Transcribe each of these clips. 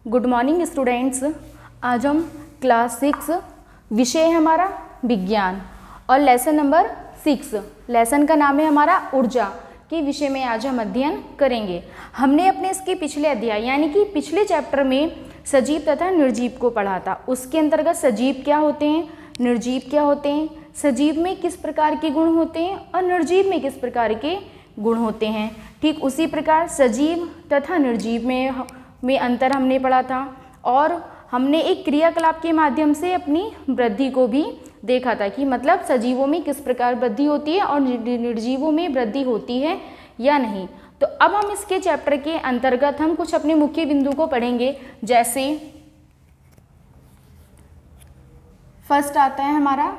Good morning students. आज हम class 6 विषय है हमारा विज्ञान और लेसन नंबर 6। लेसन का नाम है हमारा ऊर्जा के विषय में आज हम अध्ययन करेंगे। हमने अपने इसके पिछले अध्याय यानी कि पिछले चैप्टर में सजीव तथा निर्जीव को पढ़ा था। उसके अंतर्गत सजीव क्या होते हैं, निर्जीव क्या होते हैं, सजीव में किस प्रकार के गुण होते हैं और निर्जीव में किस प्रकार के गुण होते हैं। ठीक उसी प्रकार सजीव तथा निर्जीव में अंतर हमने पढ़ा था और हमने एक क्रियाकलाप के माध्यम से अपनी वृद्धि को भी देखा था कि मतलब सजीवों में किस प्रकार वृद्धि होती है और निर्जीवों में वृद्धि होती है या नहीं। तो अब हम इसके चैप्टर के अंतर्गत हम कुछ अपने मुख्य बिंदु को पढ़ेंगे। जैसे फर्स्ट आता है हमारा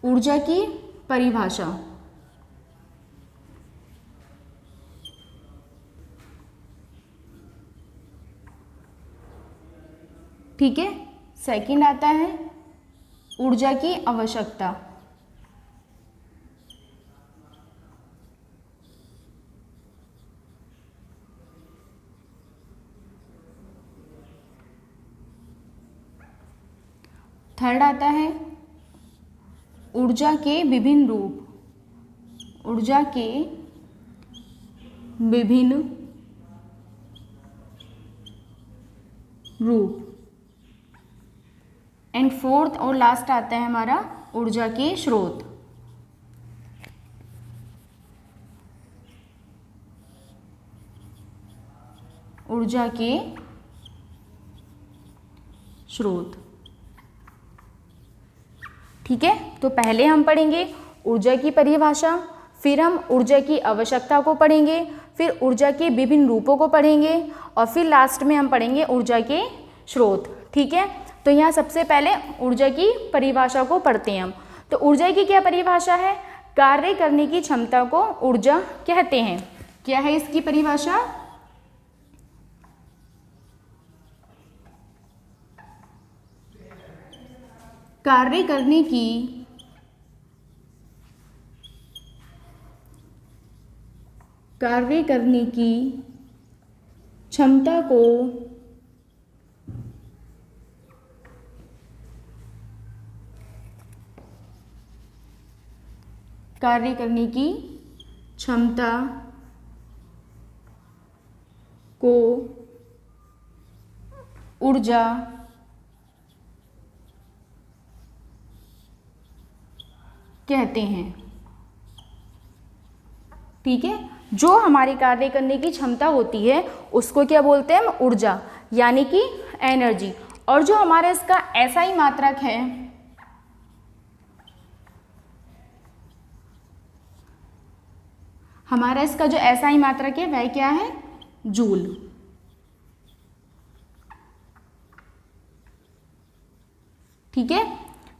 ऊर्जा की परिभाषा। ठीक है, सेकंड आता है ऊर्जा की आवश्यकता। थर्ड आता है ऊर्जा के विभिन्न रूप, ऊर्जा के विभिन्न रूप। एंड फोर्थ और लास्ट आता है हमारा ऊर्जा के स्रोत। ऊर्जा के स्रोत। ठीक है, तो पहले हम पढ़ेंगे ऊर्जा की परिभाषा, फिर हम ऊर्जा की आवश्यकता को पढ़ेंगे, फिर ऊर्जा के विभिन्न रूपों को पढ़ेंगे और फिर लास्ट में हम पढ़ेंगे ऊर्जा के स्रोत। ठीक है, तो यहाँ सबसे पहले ऊर्जा की परिभाषा को पढ़ते हैं हम। तो ऊर्जा की क्या परिभाषा है? कार्य करने की क्षमता को ऊर्जा कहते हैं। क्या है इसकी परिभाषा? कार्य करने की क्षमता को कार्य करने की क्षमता को ऊर्जा कहते हैं। ठीक है, जो हमारी कार्य करने की क्षमता होती है उसको क्या बोलते हैं हम? ऊर्जा यानी कि एनर्जी। और जो हमारा इसका एसआई मात्रक है, हमारा इसका जो एसआई मात्रक है वह क्या है? जूल। ठीक है,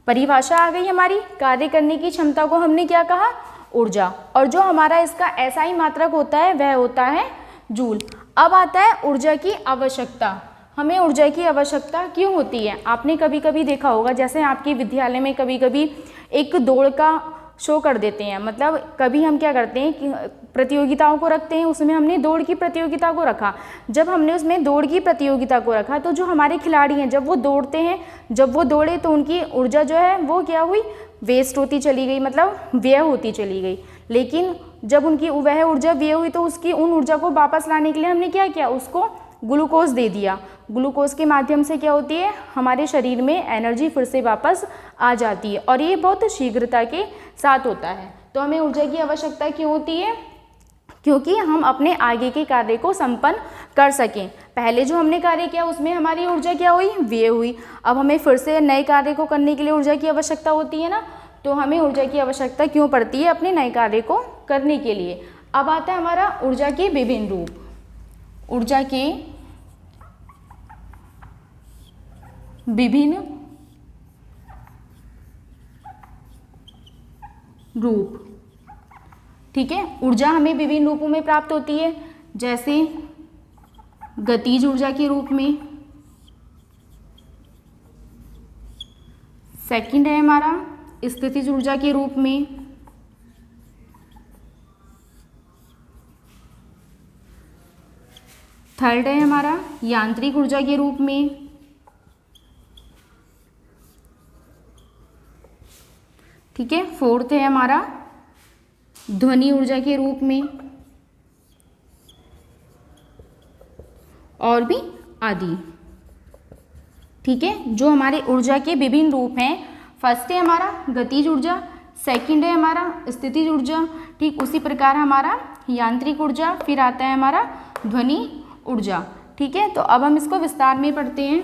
परिभाषा आ गई हमारी। कार्य करने की क्षमता को हमने क्या कहा? ऊर्जा। और जो हमारा इसका एसआई मात्रक होता है वह होता है जूल। अब आता है ऊर्जा की आवश्यकता। हमें ऊर्जा की आवश्यकता क्यों होती है? आपने कभी कभी देखा होगा, जैसे आपके विद्यालय में कभी कभी एक दौड़ का शो कर देते हैं। मतलब कभी हम क्या करते हैं कि प्रतियोगिताओं को रखते हैं, उसमें हमने दौड़ की प्रतियोगिता को रखा। जब हमने उसमें दौड़ की प्रतियोगिता को रखा तो जो हमारे खिलाड़ी हैं जब वो दौड़ते हैं, जब वो दौड़े तो उनकी ऊर्जा जो है वो क्या हुई? वेस्ट होती चली गई, मतलब व्यय होती चली गई। लेकिन जब उनकी वह ऊर्जा व्यय हुई तो उसकी उन ऊर्जा को वापस लाने के लिए हमने क्या किया? उसको ग्लूकोज दे दिया। ग्लूकोज के माध्यम से क्या होती है? हमारे शरीर में एनर्जी फिर से वापस आ जाती है और ये बहुत शीघ्रता के साथ होता है। तो हमें ऊर्जा की आवश्यकता क्यों होती है? क्योंकि हम अपने आगे के कार्य को संपन्न कर सकें। पहले जो हमने कार्य किया उसमें हमारी ऊर्जा क्या हुई? व्यय हुई। अब हमें फिर से नए कार्य को करने के लिए ऊर्जा की आवश्यकता होती है ना। तो हमें ऊर्जा की आवश्यकता क्यों पड़ती है? अपने नए कार्य को करने के लिए। अब आता है हमारा ऊर्जा के विभिन्न रूप। ऊर्जा के विभिन्न रूप। ठीक है, ऊर्जा हमें विभिन्न रूपों में प्राप्त होती है, जैसे गतिज ऊर्जा के रूप में, सेकंड है हमारा स्थितिज ऊर्जा के रूप में, थर्ड है हमारा यांत्रिक ऊर्जा के रूप में। ठीक है, फोर्थ है हमारा ध्वनि ऊर्जा के रूप में, और भी आदि। ठीक है, जो हमारे ऊर्जा के विभिन्न रूप हैं, फर्स्ट है हमारा गतिज ऊर्जा, सेकंड है हमारा स्थितिज ऊर्जा, ठीक उसी प्रकार हमारा यांत्रिक ऊर्जा, फिर आता है हमारा ध्वनि ऊर्जा। ठीक है, तो अब हम इसको विस्तार में पढ़ते हैं।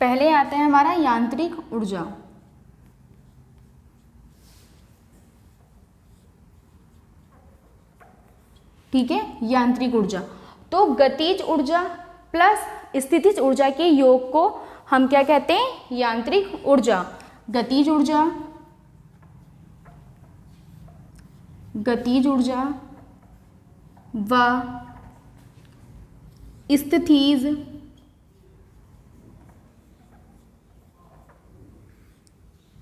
पहले आता है हमारा यांत्रिक ऊर्जा। ठीक है, यांत्रिक ऊर्जा, तो गतिज ऊर्जा प्लस स्थितिज ऊर्जा के योग को हम क्या कहते हैं? यांत्रिक ऊर्जा। गतिज ऊर्जा, गतिज ऊर्जा व स्थितिज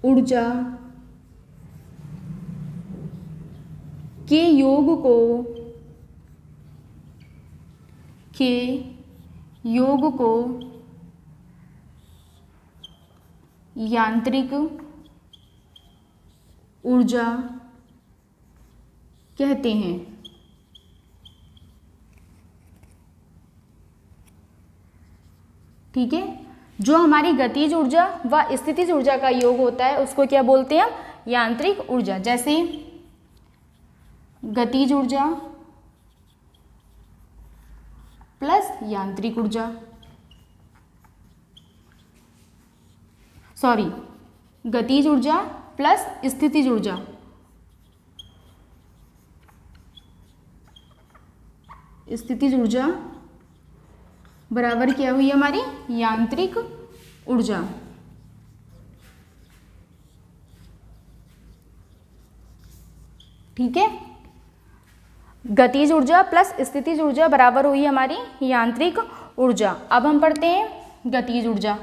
ऊर्जा के योग को यांत्रिक ऊर्जा कहते हैं। ठीक है, जो हमारी गतिज ऊर्जा व स्थितिज ऊर्जा का योग होता है उसको क्या बोलते हैं हम? यांत्रिक ऊर्जा। जैसे गतिज ऊर्जा प्लस यांत्रिक ऊर्जा, सॉरी, गतिज ऊर्जा प्लस स्थितिज ऊर्जा, स्थितिज ऊर्जा बराबर क्या हुई हमारी? यांत्रिक ऊर्जा। ठीक है, गतिज ऊर्जा प्लस स्थितिज ऊर्जा बराबर हुई हमारी यांत्रिक ऊर्जा। अब हम पढ़ते हैं गतिज ऊर्जा।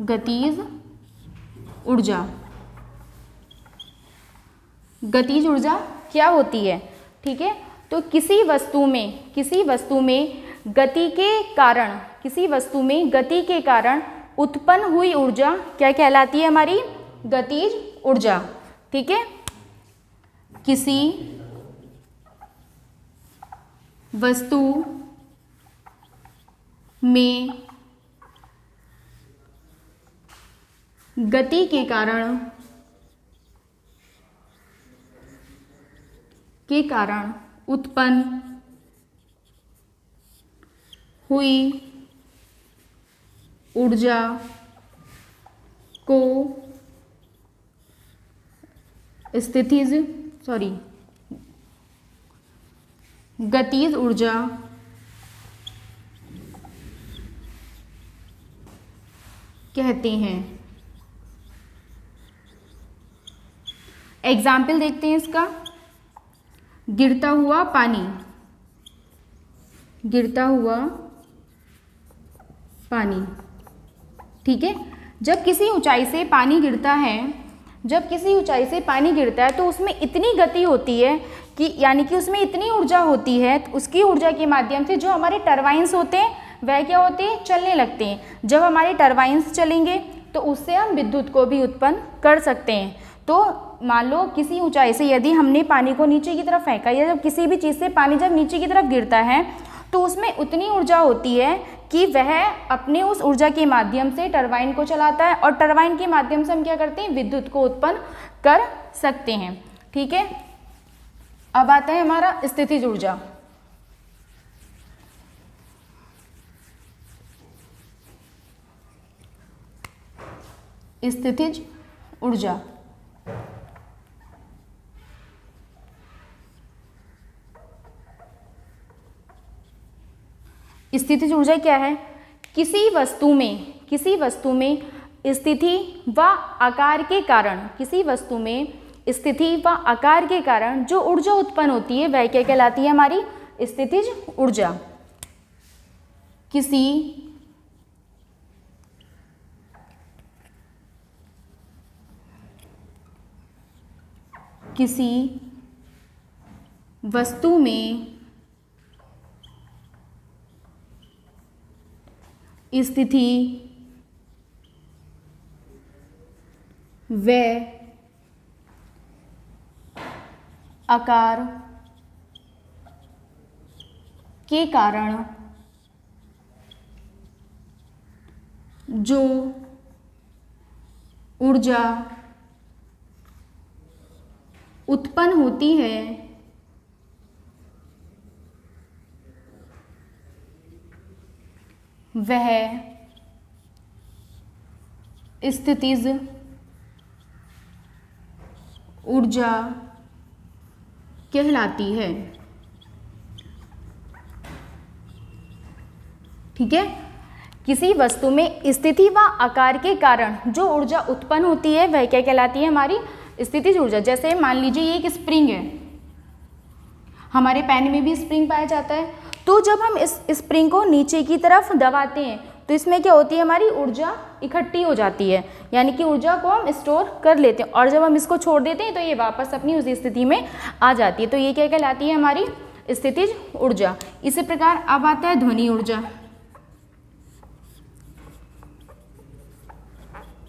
गतिज ऊर्जा, गतिज ऊर्जा क्या होती है? ठीक है, तो किसी वस्तु में गति के कारण, किसी वस्तु में गति के कारण उत्पन्न हुई ऊर्जा क्या कहलाती है? हमारी गतिज ऊर्जा। ठीक है, किसी वस्तु में गति के कारण उत्पन्न हुई ऊर्जा को गतिज ऊर्जा कहते हैं। एग्जाम्पल देखते हैं इसका। गिरता हुआ पानी, गिरता हुआ पानी। ठीक है, जब किसी ऊंचाई से पानी गिरता है, जब किसी ऊंचाई से पानी गिरता है तो उसमें इतनी गति होती है कि, यानी कि उसमें इतनी ऊर्जा होती है, तो उसकी ऊर्जा के माध्यम से जो हमारे टरबाइन्स होते हैं वह क्या होते हैं? चलने लगते हैं। जब हमारे टरबाइन्स चलेंगे तो उससे हम विद्युत को भी उत्पन्न कर सकते हैं। तो मान लो किसी ऊंचाई से यदि हमने पानी को नीचे की तरफ फेंका, या जब किसी भी चीज़ से पानी जब नीचे की तरफ गिरता है तो उसमें उतनी ऊर्जा होती है कि वह अपने उस ऊर्जा के माध्यम से टरबाइन को चलाता है, और टरबाइन के माध्यम से हम क्या करते हैं? विद्युत को उत्पन्न कर सकते हैं। ठीक है, अब आता है हमारा स्थितिज ऊर्जा। स्थितिज ऊर्जा, स्थितिज ऊर्जा क्या है? किसी वस्तु में स्थिति व आकार के कारण, किसी वस्तु में स्थिति व आकार के कारण जो ऊर्जा उत्पन्न होती है वह क्या कहलाती है? हमारी स्थितिज ऊर्जा। किसी वस्तु में स्थिति व आकार के कारण जो ऊर्जा उत्पन्न होती है वह स्थितिज ऊर्जा कहलाती है। ठीक है, किसी वस्तु में स्थिति व आकार के कारण जो ऊर्जा उत्पन्न होती है वह क्या कहलाती है? हमारी स्थितिज ऊर्जा। जैसे मान लीजिए ये एक स्प्रिंग है, हमारे पेन में भी स्प्रिंग पाया जाता है, तो जब हम इस स्प्रिंग को नीचे की तरफ दबाते हैं तो इसमें क्या होती है? हमारी ऊर्जा इकट्ठी हो जाती है, यानी कि ऊर्जा को हम स्टोर कर लेते हैं, और जब हम इसको छोड़ देते हैं तो ये वापस अपनी उसी स्थिति में आ जाती है। तो ये क्या कहलाती है? हमारी स्थितिज ऊर्जा। इसी प्रकार अब आता है ध्वनि ऊर्जा।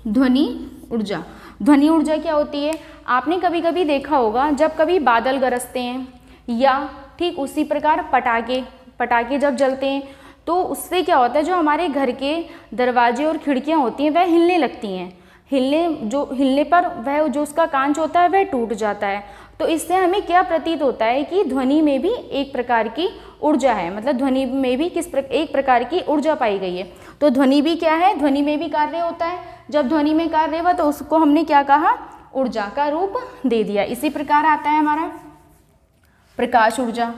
ध्वनि ऊर्जा, ध्वनि ऊर्जा क्या होती है? आपने कभी कभी देखा होगा जब कभी बादल गरजते हैं या ठीक उसी प्रकार पटाखे जब जलते हैं तो उससे क्या होता है? जो हमारे घर के दरवाजे और खिड़कियां होती हैं वह हिलने लगती हैं। हिलने पर वह जो उसका कांच होता है वह टूट जाता है। तो इससे हमें क्या प्रतीत होता है कि ध्वनि में भी एक प्रकार की ऊर्जा है, मतलब ध्वनि में भी एक प्रकार की ऊर्जा पाई गई है। तो ध्वनि भी क्या है? ध्वनि में भी कार्य होता है। जब ध्वनि में कार्य हुआ तो उसको हमने क्या कहा? ऊर्जा का रूप दे दिया। इसी प्रकार आता है हमारा प्रकाश ऊर्जा।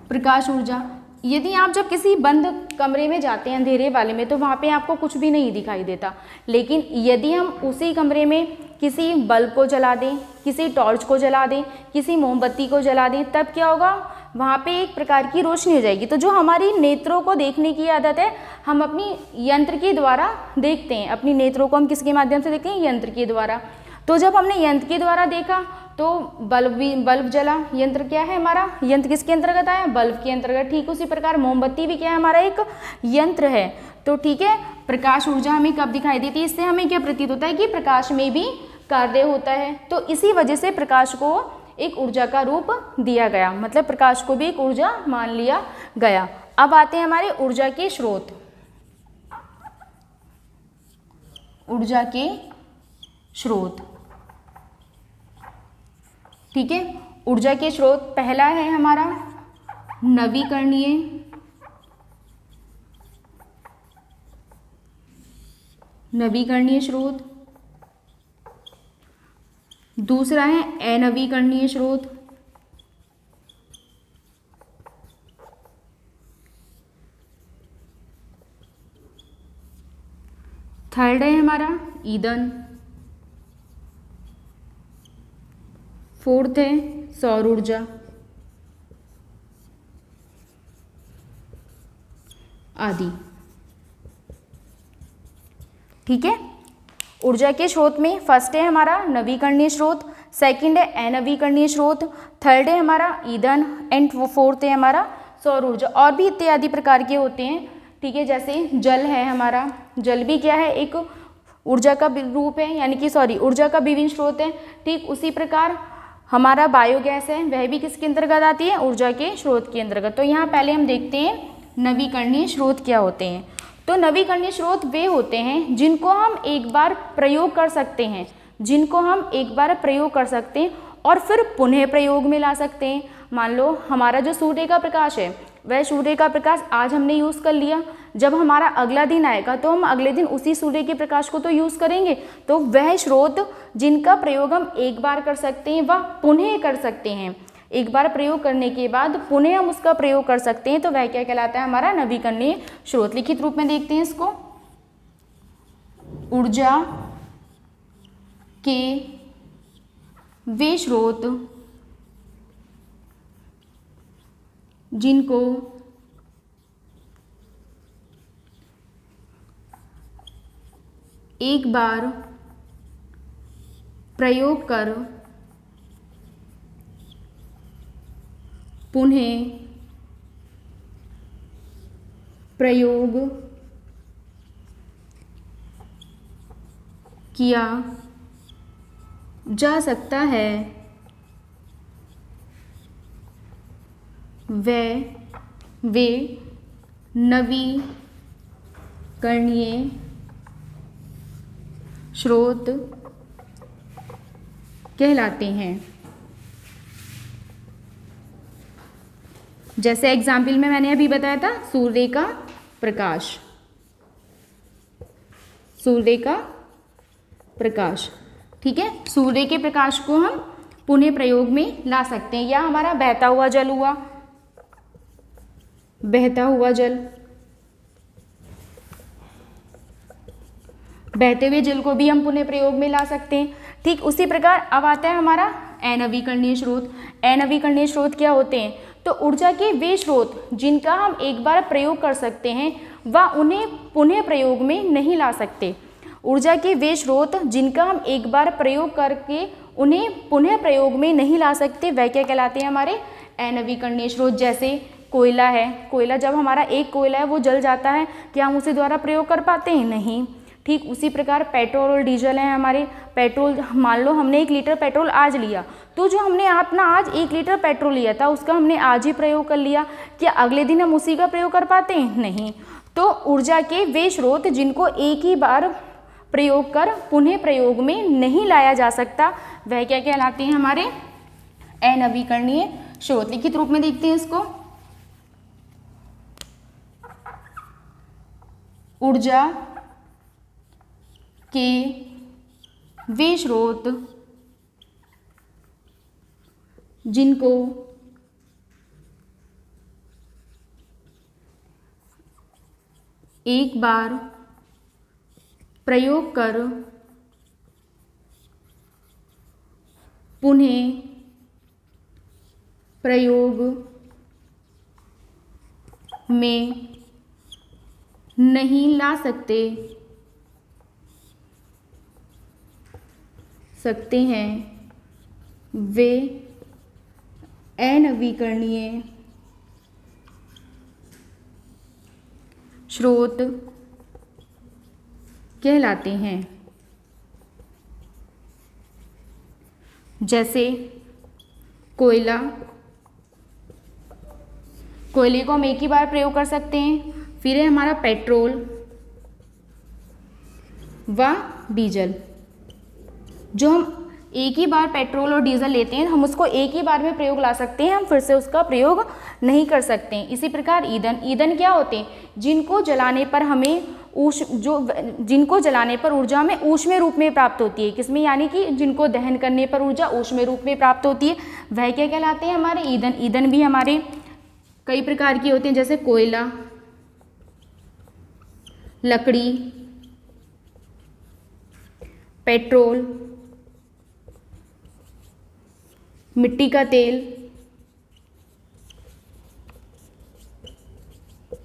प्रकाश ऊर्जा, यदि आप जब किसी बंद कमरे में जाते हैं अंधेरे वाले में तो वहाँ पे आपको कुछ भी नहीं दिखाई देता, लेकिन यदि हम उसी कमरे में किसी बल्ब को जला दें, किसी टॉर्च को जला दें, किसी मोमबत्ती को जला दें, तब क्या होगा? वहाँ पे एक प्रकार की रोशनी हो जाएगी। तो जो हमारी नेत्रों को देखने की आदत है, हम अपनी यंत्र के द्वारा देखते हैं। अपनी नेत्रों को हम किसके माध्यम से देखते हैं? यंत्र के द्वारा। तो जब हमने यंत्र के द्वारा देखा तो बल्ब जला। यंत्र क्या है हमारा? यंत्र किसके अंतर्गत आया? बल्ब के अंतर्गत। ठीक उसी प्रकार मोमबत्ती भी क्या है? हमारा एक यंत्र है। तो ठीक है, प्रकाश ऊर्जा हमें कब दिखाई देती है? इससे हमें क्या प्रतीत होता है कि प्रकाश में भी कार्य होता है। तो इसी वजह से प्रकाश को एक ऊर्जा का रूप दिया गया, मतलब प्रकाश को भी एक ऊर्जा मान लिया गया। अब आते हैं हमारे ऊर्जा के स्रोत। ऊर्जा के स्रोत, ठीक है। ऊर्जा के स्रोत पहला है हमारा नवीकरणीय स्रोत, दूसरा है अनवीकरणीय स्रोत, थर्ड है हमारा ईंधन, फोर्थ है सौर ऊर्जा आदि। ठीक है, ऊर्जा के स्रोत में फर्स्ट है हमारा नवीकरणीय स्रोत, सेकंड है अनवीकरणीय स्रोत, थर्ड है हमारा ईंधन एंड फोर्थ है हमारा सौर ऊर्जा। और भी इत्यादि प्रकार के होते हैं। ठीक है, जैसे जल है हमारा, जल भी क्या है? एक ऊर्जा का रूप है, यानी कि ऊर्जा का विभिन्न स्रोत है। ठीक उसी प्रकार हमारा बायोगैस है, वह भी किसके अंतर्गत आती है? ऊर्जा के स्रोत के अंतर्गत। तो यहाँ पहले हम देखते हैं नवीकरणीय स्रोत क्या होते हैं। तो नवीकरणीय स्रोत वे होते हैं जिनको हम एक बार प्रयोग कर सकते हैं, और फिर पुनः प्रयोग में ला सकते हैं। मान लो हमारा जो सूर्य का प्रकाश है, वह सूर्य का प्रकाश आज हमने यूज़ कर लिया, जब हमारा अगला दिन आएगा तो हम अगले दिन उसी सूर्य के प्रकाश को तो यूज़ करेंगे। तो वह स्रोत जिनका प्रयोग हम एक बार कर सकते हैं वह पुनः कर सकते हैं, एक बार प्रयोग करने के बाद पुनः हम उसका प्रयोग कर सकते हैं, तो वह क्या कहलाता है? हमारा नवीकरणीय स्रोत। लिखित रूप में देखते हैं इसको। ऊर्जा के वे स्रोत जिनको एक बार प्रयोग कर पुनः प्रयोग किया जा सकता है वे नवीकरणीय स्रोत कहलाते हैं। जैसे एग्जाम्पल में मैंने अभी बताया था सूर्य का प्रकाश, सूर्य का प्रकाश, ठीक है। सूर्य के प्रकाश को हम पुनः प्रयोग में ला सकते हैं। या हमारा बहता हुआ जल हुआ, बहता हुआ जल, बहते हुए जल को भी हम पुनः प्रयोग में ला सकते हैं। ठीक उसी प्रकार अब आता है हमारा अनवीकरणीय स्रोत। अनवीकरणीय स्रोत क्या होते हैं? तो ऊर्जा के वे स्रोत जिनका हम एक बार प्रयोग कर सकते हैं व उन्हें पुनः प्रयोग में नहीं ला सकते। ऊर्जा के वे स्रोत जिनका हम एक बार प्रयोग करके उन्हें पुनः प्रयोग में नहीं ला सकते, वह क्या कहलाते हैं? हमारे अनवीकरणीय स्रोत। जैसे कोयला है, कोयला जब हमारा एक कोयला है वो जल जाता है, क्या हम उसे द्वारा प्रयोग कर पाते हैं? नहीं। ठीक उसी प्रकार पेट्रोल और डीजल है हमारे। पेट्रोल, मान लो हमने 1 लीटर पेट्रोल आज लिया, तो जो हमने अपना आज 1 लीटर पेट्रोल लिया था उसका हमने आज ही प्रयोग कर लिया, क्या अगले दिन हम उसी का प्रयोग कर पाते हैं? नहीं। तो ऊर्जा के वे स्रोत जिनको एक ही बार प्रयोग कर पुनः प्रयोग में नहीं लाया जा सकता, वह क्या कहलाते हैं? हमारे अनवीकरणीय स्रोत। लिखित रूप में देखते हैं इसको। ऊर्जा के वे स्रोत जिनको एक बार प्रयोग कर पुनः प्रयोग में नहीं ला सकते हैं, वे अनवीकरणीय स्रोत कहलाते हैं। जैसे कोयला, कोयले को हम एक ही बार प्रयोग कर सकते हैं। फिर है हमारा पेट्रोल व डीजल। जो हम एक ही बार पेट्रोल और डीजल लेते हैं हम उसको एक ही बार में प्रयोग ला सकते हैं, हम फिर से उसका प्रयोग नहीं कर सकते हैं। इसी प्रकार ईंधन, ईंधन क्या होते हैं? जिनको जलाने पर हमें जिनको जलाने पर ऊर्जा में ऊष्मीय रूप में प्राप्त होती है। किसमें? यानी कि जिनको दहन करने पर ऊर्जा ऊष्मीय रूप में प्राप्त होती है, वह क्या कहलाते हैं? हमारे ईंधन। ईंधन भी हमारे कई प्रकार के होते हैं, जैसे कोयला, लकड़ी, पेट्रोल, मिट्टी का तेल,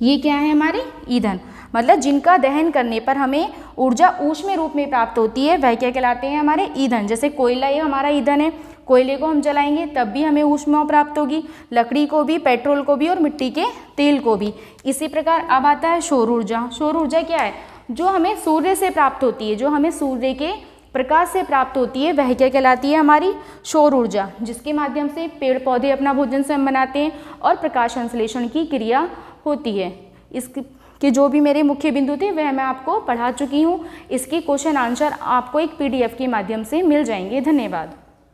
ये क्या है? हमारे ईंधन। मतलब जिनका दहन करने पर हमें ऊर्जा ऊष्मीय रूप में प्राप्त होती है, वह क्या कहलाते हैं? हमारे ईंधन। जैसे कोयला ये हमारा ईंधन है, कोयले को हम जलाएंगे तब भी हमें ऊष्मा प्राप्त होगी, लकड़ी को भी, पेट्रोल को भी और मिट्टी के तेल को भी। इसी प्रकार अब आता है सौर ऊर्जा। सौर ऊर्जा क्या है? जो हमें सूर्य से प्राप्त होती है, जो हमें सूर्य के प्रकाश से प्राप्त होती है, वह क्या कहलाती है? हमारी सौर ऊर्जा, जिसके माध्यम से पेड़ पौधे अपना भोजन स्वयं बनाते हैं और प्रकाश संश्लेषण की क्रिया होती है। इसके जो भी मेरे मुख्य बिंदु थे वह मैं आपको पढ़ा चुकी हूँ। इसके क्वेश्चन आंसर आपको एक PDF के माध्यम से मिल जाएंगे। धन्यवाद।